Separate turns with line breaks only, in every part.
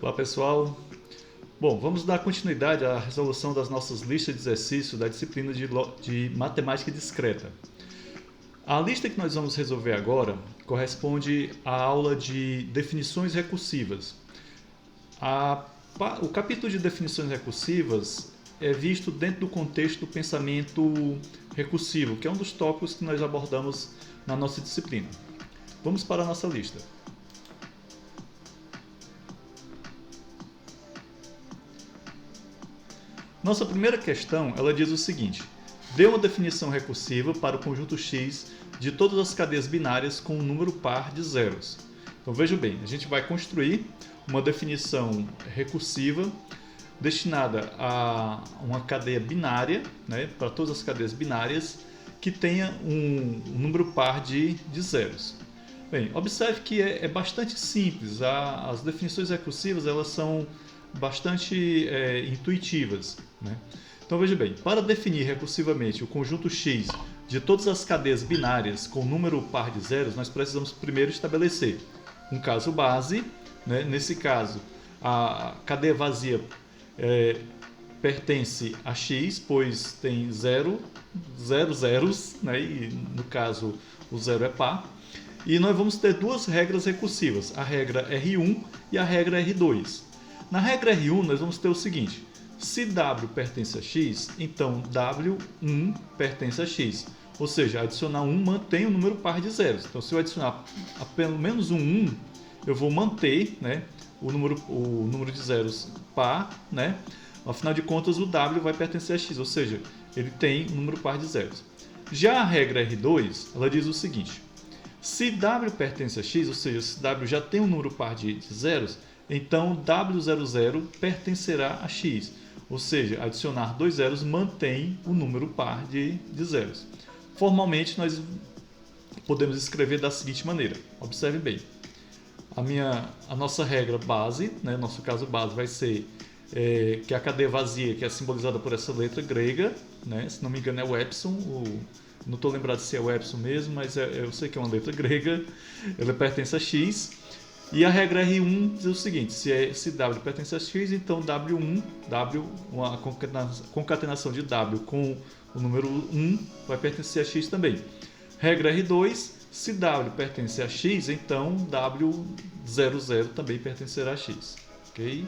Olá pessoal, bom, vamos dar continuidade à resolução das nossas listas de exercícios da disciplina de matemática discreta. A lista que nós vamos resolver agora corresponde à aula de definições recursivas. O capítulo de definições recursivas é visto dentro do contexto do pensamento recursivo, que é um dos tópicos que nós abordamos na nossa disciplina. Vamos para a nossa lista. Nossa primeira questão, ela diz o seguinte: dê uma definição recursiva para o conjunto X de todas as cadeias binárias com um número par de zeros. Então veja bem, a gente vai construir uma definição recursiva destinada a uma cadeia binária, né, para todas as cadeias binárias, que tenha um número par de zeros. Bem, observe que é bastante simples, as definições recursivas elas são bastante intuitivas, né? Então veja bem, para definir recursivamente o conjunto X de todas as cadeias binárias com número par de zeros, nós precisamos primeiro estabelecer um caso base, né? Nesse caso, a cadeia vazia pertence a X, pois tem zero zeros, né? E no caso o zero é par. E nós vamos ter duas regras recursivas, a regra R1 e a regra R2. Na regra R1 nós vamos ter o seguinte: se W pertence a X, então W1 pertence a X. Ou seja, adicionar 1 mantém o número par de zeros. Então se eu adicionar pelo menos um 1, eu vou manter, né, o número de zeros par, né? Afinal de contas o W vai pertencer a X, ou seja, ele tem um número par de zeros. Já a regra R2, ela diz o seguinte: se W pertence a X, ou seja, se W já tem um número par de zeros, então W00 pertencerá a X, ou seja, adicionar dois zeros mantém o número par de zeros. Formalmente, nós podemos escrever da seguinte maneira, observe bem. A nossa regra base, né, nosso caso base vai ser que a cadeia vazia, que é simbolizada por essa letra grega, né, se não me engano é o epsilon, não estou lembrado se é o epsilon mesmo, mas eu sei que é uma letra grega, ela pertence a X. E a regra R1 diz o seguinte: se W pertence a X, então W1, uma concatenação de W com o número 1 vai pertencer a X também. Regra R2, se W pertence a X, então W00 também pertencerá a X. Ok?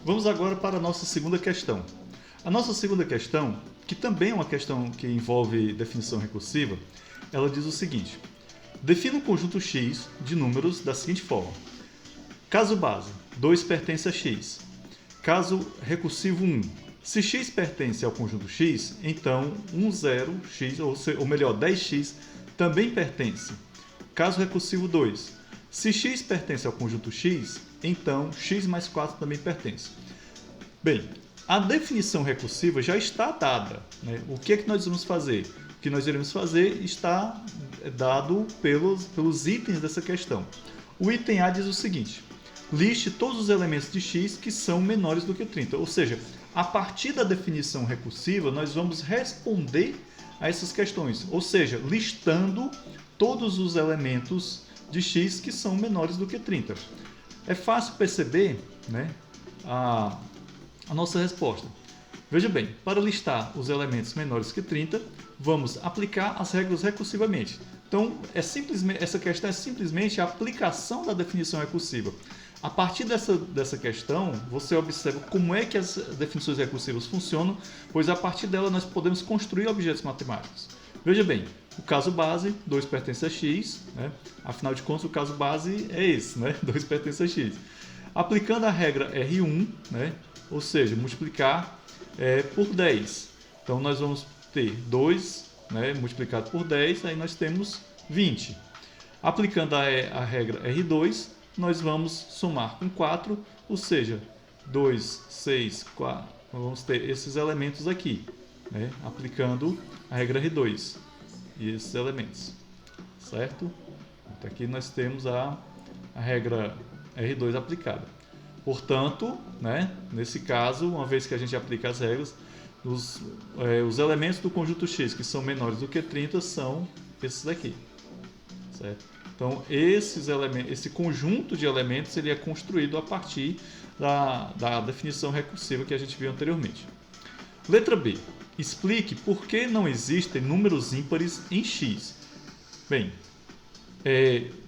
Vamos agora para a nossa segunda questão. A nossa segunda questão, que também é uma questão que envolve definição recursiva, ela diz o seguinte: defina um conjunto X de números da seguinte forma. Caso base, 2 pertence a X. Caso recursivo 1. Se X pertence ao conjunto X, então 10X, ou melhor, 10X, também pertence. Caso recursivo 2. Se X pertence ao conjunto X, então X mais 4 também pertence. Bem, a definição recursiva já está dada, né? O que é que nós vamos fazer? O que nós iremos fazer está dado pelos itens dessa questão. O item A diz o seguinte: liste todos os elementos de X que são menores do que 30. Ou seja, a partir da definição recursiva, nós vamos responder a essas questões. Ou seja, listando todos os elementos de X que são menores do que 30. É fácil perceber, né, a nossa resposta. Veja bem, para listar os elementos menores que 30, vamos aplicar as regras recursivamente. Então, essa questão é simplesmente a aplicação da definição recursiva. A partir dessa questão, você observa como é que as definições recursivas funcionam, pois a partir dela nós podemos construir objetos matemáticos. Veja bem, o caso base, 2 pertence a X, né? Afinal de contas o caso base é esse, né? 2 pertence a X. Aplicando a regra R1, né? Ou seja, multiplicar por 10. Então nós vamos ter 2, né, multiplicado por 10, aí nós temos 20. Aplicando a regra R2, nós vamos somar com 4, ou seja, 2, 6, 4, vamos ter esses elementos aqui, né, aplicando a regra R2 e esses elementos, certo? Então aqui nós temos a regra R2 aplicada. Portanto, né, nesse caso, uma vez que a gente aplica as regras, os elementos do conjunto X que são menores do que 30 são esses daqui, certo? Então, esse conjunto de elementos ele é construído a partir da definição recursiva que a gente viu anteriormente. Letra B. Explique por que não existem números ímpares em X. Bem,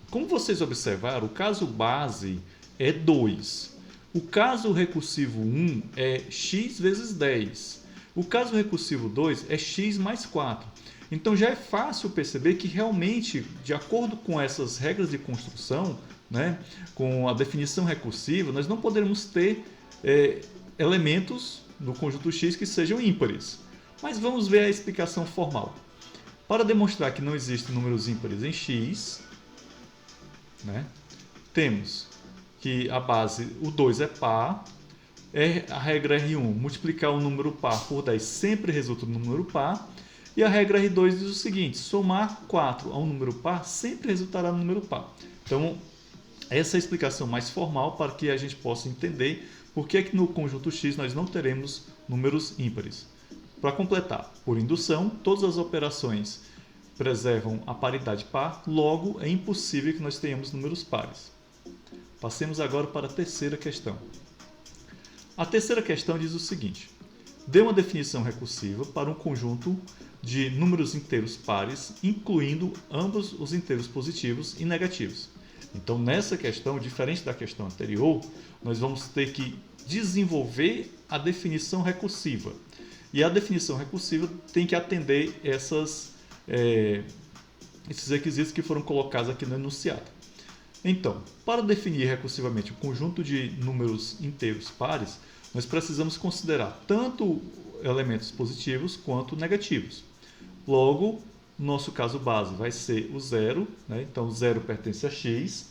como vocês observaram, o caso base é 2. O caso recursivo 1 é x vezes 10. O caso recursivo 2 é x mais 4. Então já é fácil perceber que realmente, de acordo com essas regras de construção, né, com a definição recursiva, nós não poderemos ter elementos no conjunto X que sejam ímpares. Mas vamos ver a explicação formal. Para demonstrar que não existem números ímpares em X, né, temos que a base, o 2 é par, a regra R1, multiplicar um número par por 10 sempre resulta no número par, e a regra R2 diz o seguinte, somar 4 a um número par sempre resultará no número par. Então, essa é a explicação mais formal para que a gente possa entender por que no conjunto X nós não teremos números ímpares. Para completar, por indução, todas as operações preservam a paridade par, logo é impossível que nós tenhamos números pares. Passemos agora para a terceira questão. A terceira questão diz o seguinte: dê uma definição recursiva para um conjunto de números inteiros pares, incluindo ambos os inteiros positivos e negativos. Então, nessa questão, diferente da questão anterior, nós vamos ter que desenvolver a definição recursiva. E a definição recursiva tem que atender esses requisitos que foram colocados aqui no enunciado. Então, para definir recursivamente o conjunto de números inteiros pares, nós precisamos considerar tanto elementos positivos quanto negativos. Logo, nosso caso base vai ser o zero, né? Então o zero pertence a x,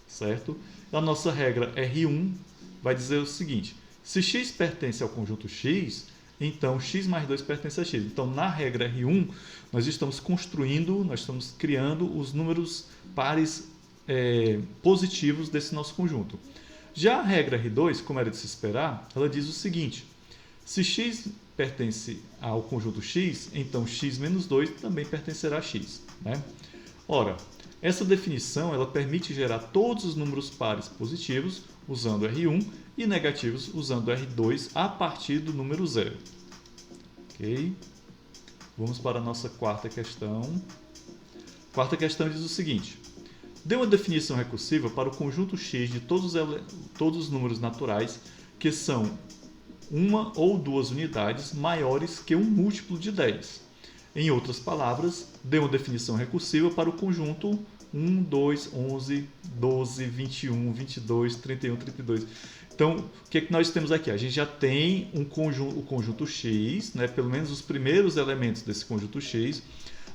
certo? A nossa regra R1 vai dizer o seguinte: se x pertence ao conjunto x, então x mais 2 pertence a x. Então, na regra R1, nós estamos criando os números pares positivos desse nosso conjunto. Já a regra R2, como era de se esperar, ela diz o seguinte: se x pertence ao conjunto x, então x menos 2 também pertencerá a x, né? Ora, essa definição ela permite gerar todos os números pares positivos usando R1 e negativos usando R2 a partir do número 0. Ok? Vamos para a nossa quarta questão. A quarta questão diz o seguinte: dê uma definição recursiva para o conjunto X de todos os números naturais que são uma ou duas unidades maiores que um múltiplo de 10. Em outras palavras, dê uma definição recursiva para o conjunto 1, 2, 11, 12, 21, 22, 31, 32. Então, o que é que nós temos aqui? A gente já tem o conjunto X, né? Pelo menos os primeiros elementos desse conjunto X.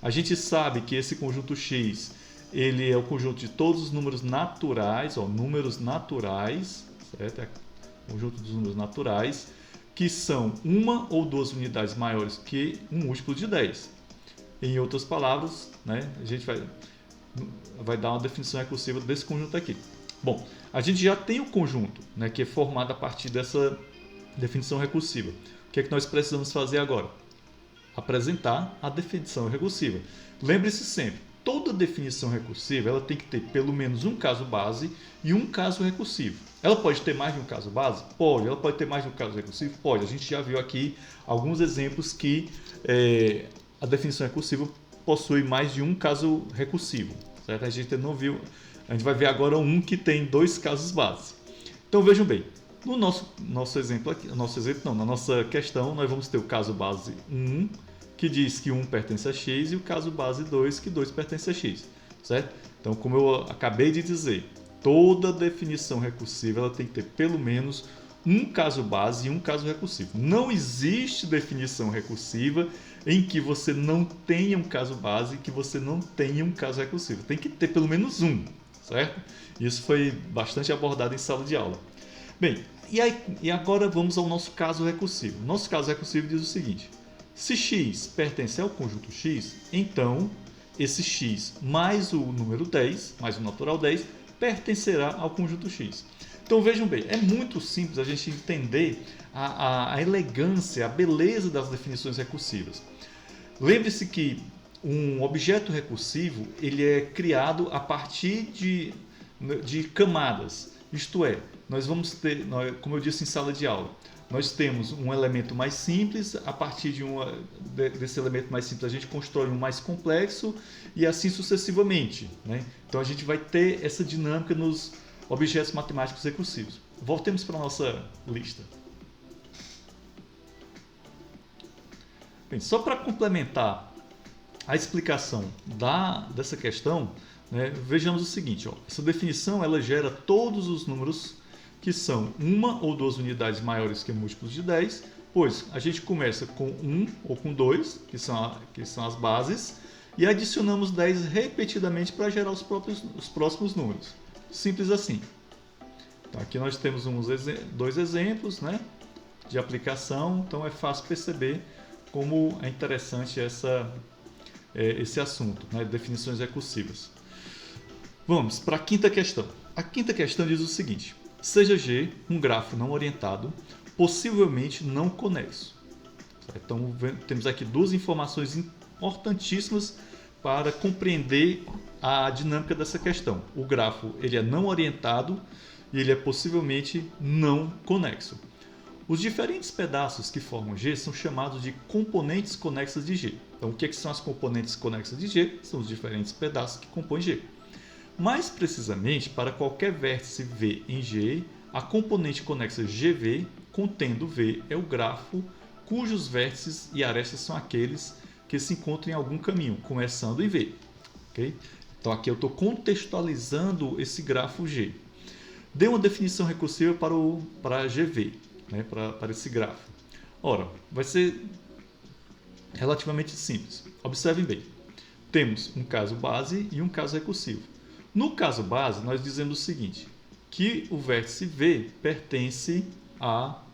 A gente sabe que esse conjunto X ele é o conjunto de todos os números naturais, números naturais, certo? É o conjunto dos números naturais, que são uma ou duas unidades maiores que um múltiplo de 10. Em outras palavras, né, a gente vai dar uma definição recursiva desse conjunto aqui. Bom, a gente já tem o conjunto, né, que é formado a partir dessa definição recursiva. O que é que nós precisamos fazer agora? Apresentar a definição recursiva. Lembre-se sempre, toda definição recursiva ela tem que ter pelo menos um caso base e um caso recursivo. Ela pode ter mais de um caso base? Pode. Ela pode ter mais de um caso recursivo? Pode. A gente já viu aqui alguns exemplos que a definição recursiva possui mais de um caso recursivo, certo? A gente não viu, a gente vai ver agora um que tem dois casos base. Então vejam bem, no nosso exemplo aqui, na nossa questão, nós vamos ter o caso base 1, que diz que 1 pertence a x, e o caso base 2, que 2 pertence a x, certo? Então, como eu acabei de dizer, toda definição recursiva ela tem que ter pelo menos um caso base e um caso recursivo. Não existe definição recursiva em que você não tenha um caso base e que você não tenha um caso recursivo. Tem que ter pelo menos um, certo? Isso foi bastante abordado em sala de aula. Bem, e agora vamos ao nosso caso recursivo. Nosso caso recursivo diz o seguinte: se x pertence ao conjunto x, então esse x mais o número 10, mais o natural 10, pertencerá ao conjunto x. Então vejam bem, é muito simples a gente entender a elegância, a beleza das definições recursivas. Lembre-se que um objeto recursivo ele é criado a partir de camadas. Isto é, nós vamos ter, como eu disse em sala de aula, nós temos um elemento mais simples, a partir desse elemento mais simples a gente constrói um mais complexo e assim sucessivamente, né? Então a gente vai ter essa dinâmica nos objetos matemáticos recursivos. Voltemos para a nossa lista. Bem, só para complementar a explicação dessa questão, né, vejamos o seguinte, ó, essa definição ela gera todos os números que são uma ou duas unidades maiores que múltiplos de 10, pois a gente começa com 1 ou com 2, que são as bases, e adicionamos 10 repetidamente para gerar os próximos números. Simples assim. Então, aqui nós temos dois exemplos, né, de aplicação, então é fácil perceber como é interessante esse assunto, né, definições recursivas. Vamos para a quinta questão. A quinta questão diz o seguinte: seja G um grafo não orientado, possivelmente não conexo. Então, temos aqui duas informações importantíssimas para compreender a dinâmica dessa questão. O grafo ele é não orientado e ele é possivelmente não conexo. Os diferentes pedaços que formam G são chamados de componentes conexas de G. Então, o que são as componentes conexas de G? São os diferentes pedaços que compõem G. Mais precisamente, para qualquer vértice V em G, a componente conexa GV, contendo V, é o grafo cujos vértices e arestas são aqueles que se encontram em algum caminho, começando em V. Okay? Então, aqui eu estou contextualizando esse grafo G. Dê uma definição recursiva para GV, né, para esse grafo. Ora, vai ser relativamente simples. Observem bem. Temos um caso base e um caso recursivo. No caso base, nós dizemos o seguinte, que o vértice V pertence ao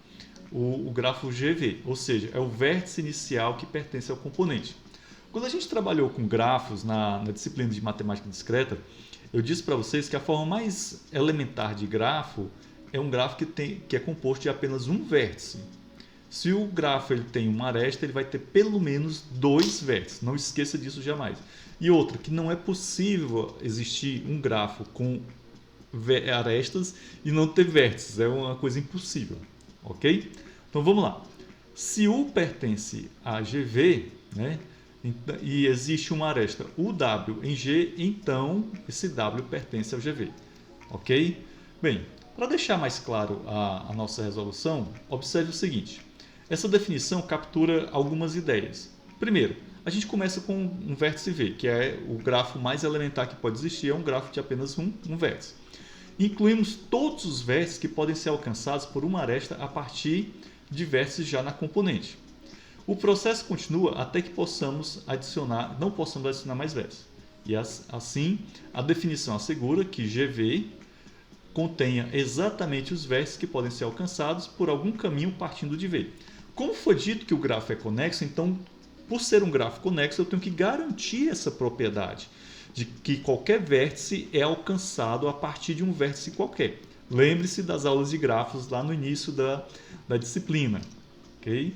grafo GV, ou seja, é o vértice inicial que pertence ao componente. Quando a gente trabalhou com grafos na disciplina de matemática discreta, eu disse para vocês que a forma mais elementar de grafo é um grafo que é composto de apenas um vértice. Se o grafo ele tem uma aresta, ele vai ter pelo menos dois vértices. Não esqueça disso jamais. E outra, que não é possível existir um grafo com arestas e não ter vértices. É uma coisa impossível. Ok? Então vamos lá. Se U pertence a GV, né, e existe uma aresta UW em G, então esse W pertence ao GV. Ok? Bem, para deixar mais claro a nossa resolução, observe o seguinte. Essa definição captura algumas ideias. Primeiro, a gente começa com um vértice V, que é o grafo mais elementar que pode existir, é um grafo de apenas um vértice. Incluímos todos os vértices que podem ser alcançados por uma aresta a partir de vértices já na componente. O processo continua até que não possamos adicionar mais vértices. E assim, a definição assegura que GV contenha exatamente os vértices que podem ser alcançados por algum caminho partindo de V. Como foi dito que o grafo é conexo, então, por ser um grafo conexo, eu tenho que garantir essa propriedade de que qualquer vértice é alcançado a partir de um vértice qualquer. Lembre-se das aulas de grafos lá no início da disciplina. Okay?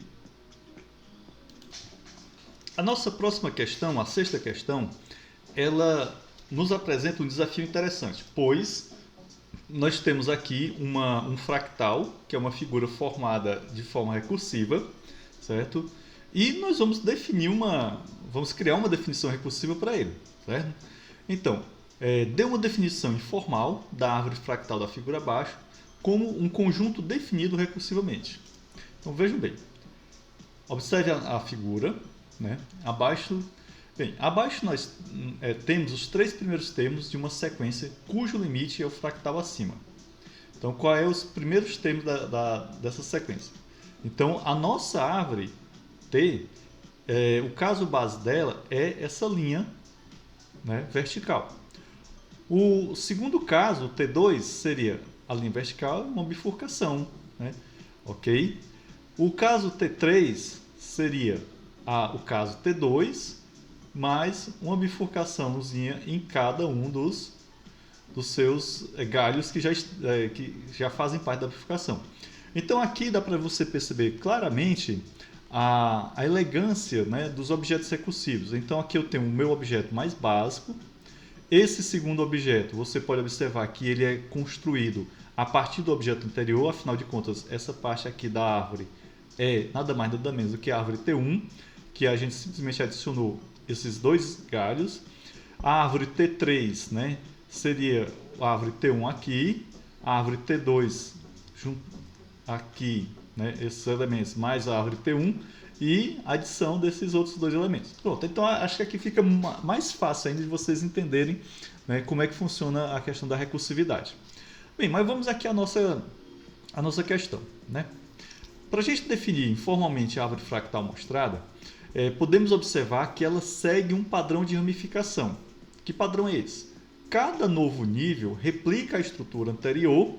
A nossa próxima questão, a sexta questão, ela nos apresenta um desafio interessante, pois nós temos aqui um fractal, que é uma figura formada de forma recursiva, certo? E nós vamos criar uma definição recursiva para ele, certo? Então, dê uma definição informal da árvore fractal da figura abaixo como um conjunto definido recursivamente. Então, vejam bem. Observe a figura, né? Abaixo nós temos os três primeiros termos de uma sequência cujo limite é o fractal acima. Então, qual é os primeiros termos dessa sequência? Então, a nossa árvore T, o caso base dela é essa linha, né, vertical. O segundo caso, o T2, seria a linha vertical e uma bifurcação. Né? Ok? O caso T3 seria o caso T2, mais uma bifurcaçãozinha em cada um dos seus galhos que já fazem parte da bifurcação. Então aqui dá para você perceber claramente a elegância, né, dos objetos recursivos. Então aqui eu tenho o meu objeto mais básico. Esse segundo objeto, você pode observar que ele é construído a partir do objeto anterior, afinal de contas, essa parte aqui da árvore é nada mais nada menos do que a árvore T1, que a gente simplesmente adicionou esses dois galhos. A árvore T3, né, seria a árvore T1 aqui, a árvore T2 aqui, né, esses elementos, mais a árvore T1 e a adição desses outros dois elementos. Pronto, então acho que aqui fica mais fácil ainda de vocês entenderem, né, como é que funciona a questão da recursividade. Bem, mas vamos aqui à nossa questão, né? Para a gente definir informalmente a árvore fractal mostrada, podemos observar que ela segue um padrão de ramificação. Que padrão é esse? Cada novo nível replica a estrutura anterior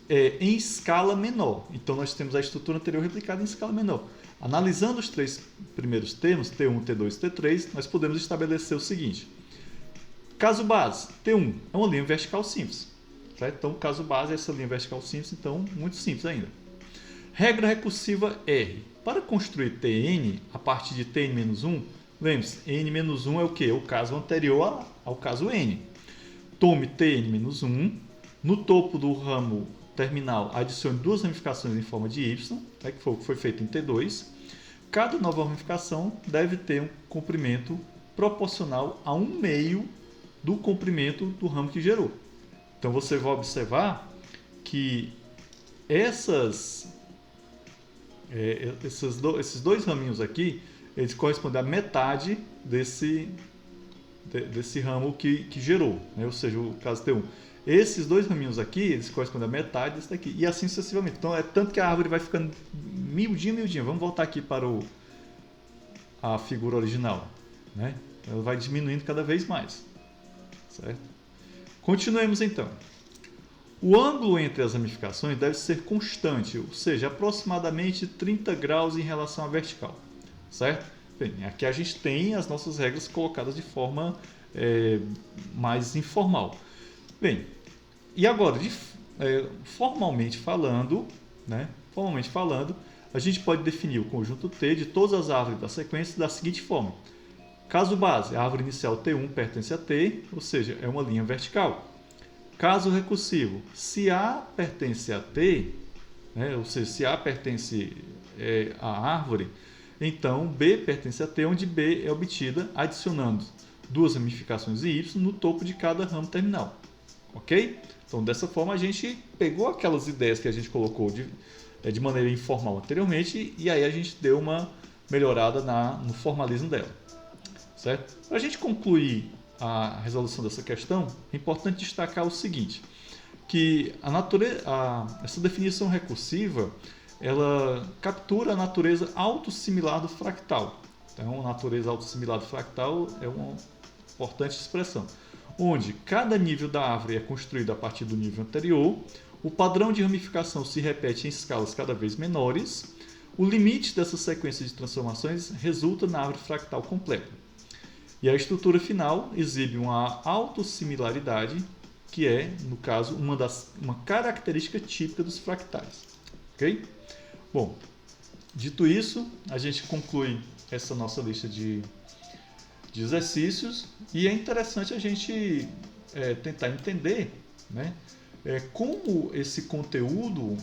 em escala menor. Então nós temos a estrutura anterior replicada em escala menor. Analisando os três primeiros termos, T1, T2 e T3, nós podemos estabelecer o seguinte. Caso base, T1 é uma linha vertical simples. Certo? Então, caso base é essa linha vertical simples, então muito simples ainda. Regra recursiva R. Para construir Tn a partir de Tn-1, lembre-se, n-1 é o que? O caso anterior ao caso n. Tome Tn-1, no topo do ramo terminal adicione duas ramificações em forma de y, né, que foi feito em T2. Cada nova ramificação deve ter um comprimento proporcional a 1/2 do comprimento do ramo que gerou. Então você vai observar que esses dois raminhos aqui, eles correspondem à metade desse ramo que gerou, né? Ou seja, o caso T1. Esses dois raminhos aqui, eles correspondem à metade desse daqui, e assim sucessivamente. Então é tanto que a árvore vai ficando miudinha. Vamos voltar aqui para a figura original, né? Ela vai diminuindo cada vez mais, certo? Continuemos então. O ângulo entre as ramificações deve ser constante, ou seja, aproximadamente 30 graus em relação à vertical, certo? Bem, aqui a gente tem as nossas regras colocadas de forma mais informal. Bem, e agora, formalmente falando, né? Formalmente falando, a gente pode definir o conjunto T de todas as árvores da sequência da seguinte forma. Caso base, a árvore inicial T1 pertence a T, ou seja, é uma linha vertical. Caso recursivo, se A pertence a T, né, ou seja, se A pertence à árvore, então B pertence a T, onde B é obtida adicionando duas ramificações em Y no topo de cada ramo terminal. Ok? Então, dessa forma, a gente pegou aquelas ideias que a gente colocou de maneira informal anteriormente e aí a gente deu uma melhorada no formalismo dela. Certo? Para a gente concluir a resolução dessa questão, é importante destacar o seguinte, que essa definição recursiva, ela captura a natureza autossimilar do fractal. Então, a natureza autossimilar do fractal é uma importante expressão, onde cada nível da árvore é construído a partir do nível anterior, o padrão de ramificação se repete em escalas cada vez menores, o limite dessa sequência de transformações resulta na árvore fractal completa. E a estrutura final exibe uma autossimilaridade, que é, no caso, uma característica típica dos fractais. Ok? Bom, dito isso, a gente conclui essa nossa lista de exercícios e é interessante a gente tentar entender, né, como esse conteúdo,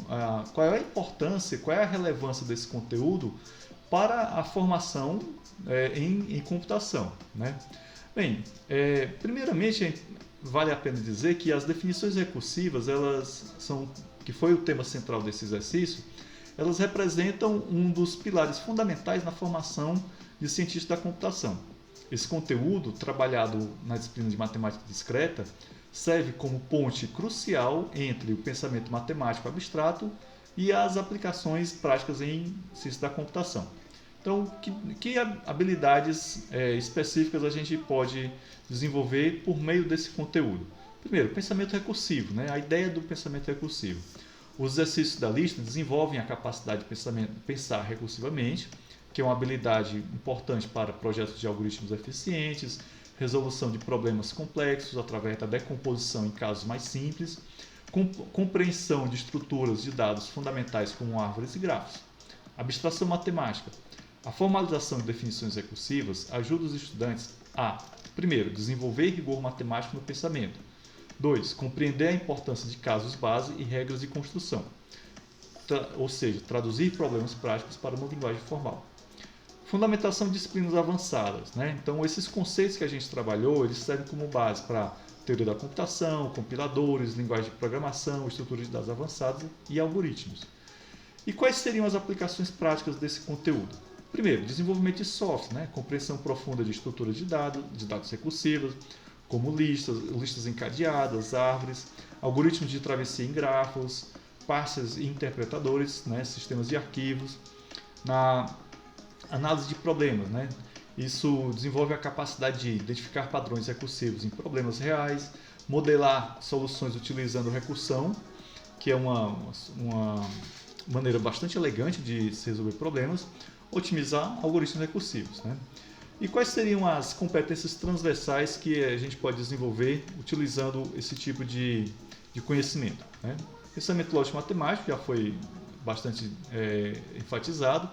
qual é a importância, qual é a relevância desse conteúdo para a formação em computação, né? Bem, primeiramente vale a pena dizer que as definições recursivas, que foi o tema central desse exercício, elas representam um dos pilares fundamentais na formação de cientistas da computação. Esse conteúdo, trabalhado na disciplina de matemática discreta, serve como ponte crucial entre o pensamento matemático abstrato e as aplicações práticas em ciência da computação. Então, que habilidades específicas a gente pode desenvolver por meio desse conteúdo? Primeiro, pensamento recursivo, né? A ideia do pensamento recursivo. Os exercícios da lista desenvolvem a capacidade de pensar recursivamente, que é uma habilidade importante para projetos de algoritmos eficientes, resolução de problemas complexos através da decomposição em casos mais simples, compreensão de estruturas de dados fundamentais como árvores e grafos. Abstração matemática. A formalização de definições recursivas ajuda os estudantes a, primeiro, desenvolver rigor matemático no pensamento. 2. Compreender a importância de casos base e regras de construção. Ou seja, traduzir problemas práticos para uma linguagem formal. Fundamentação de disciplinas avançadas, né? Então, esses conceitos que a gente trabalhou, eles servem como base para teoria da computação, compiladores, linguagem de programação, estrutura de dados avançadas e algoritmos. E quais seriam as aplicações práticas desse conteúdo? Primeiro, desenvolvimento de software, né? Compreensão profunda de estruturas de dados recursivas, como listas encadeadas, árvores, algoritmos de travessia em grafos, parsers e interpretadores, né? Sistemas de arquivos. Na análise de problemas, né? Isso desenvolve a capacidade de identificar padrões recursivos em problemas reais, modelar soluções utilizando recursão, que é uma maneira bastante elegante de se resolver problemas, otimizar algoritmos recursivos, né? E quais seriam as competências transversais que a gente pode desenvolver utilizando esse tipo de conhecimento, né? Pensamento lógico-matemático já foi bastante enfatizado,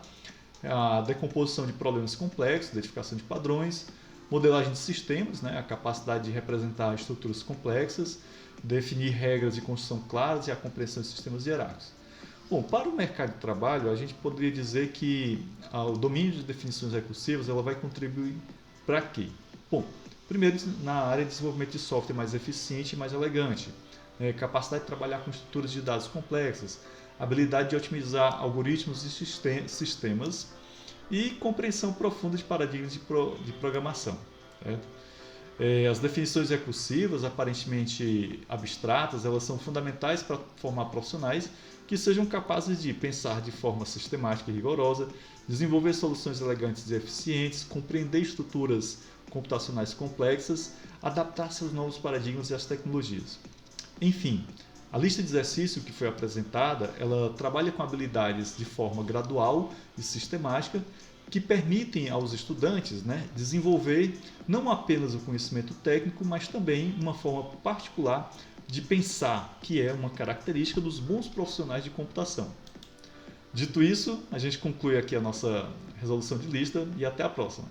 a decomposição de problemas complexos, identificação de padrões, modelagem de sistemas, né? A capacidade de representar estruturas complexas, definir regras de construção claras e a compreensão de sistemas hierárquicos. Bom, para o mercado de trabalho, a gente poderia dizer que o domínio de definições recursivas ela vai contribuir para quê? Bom, primeiro, na área de desenvolvimento de software mais eficiente e mais elegante, capacidade de trabalhar com estruturas de dados complexas, habilidade de otimizar algoritmos e sistemas e compreensão profunda de paradigmas de programação. Certo? As definições recursivas, aparentemente abstratas, elas são fundamentais para formar profissionais que sejam capazes de pensar de forma sistemática e rigorosa, desenvolver soluções elegantes e eficientes, compreender estruturas computacionais complexas, adaptar-se aos novos paradigmas e às tecnologias. Enfim, a lista de exercício que foi apresentada, ela trabalha com habilidades de forma gradual e sistemática que permitem aos estudantes, né, desenvolver não apenas o conhecimento técnico, mas também uma forma particular de pensar, que é uma característica dos bons profissionais de computação. Dito isso, a gente conclui aqui a nossa resolução de lista e até a próxima.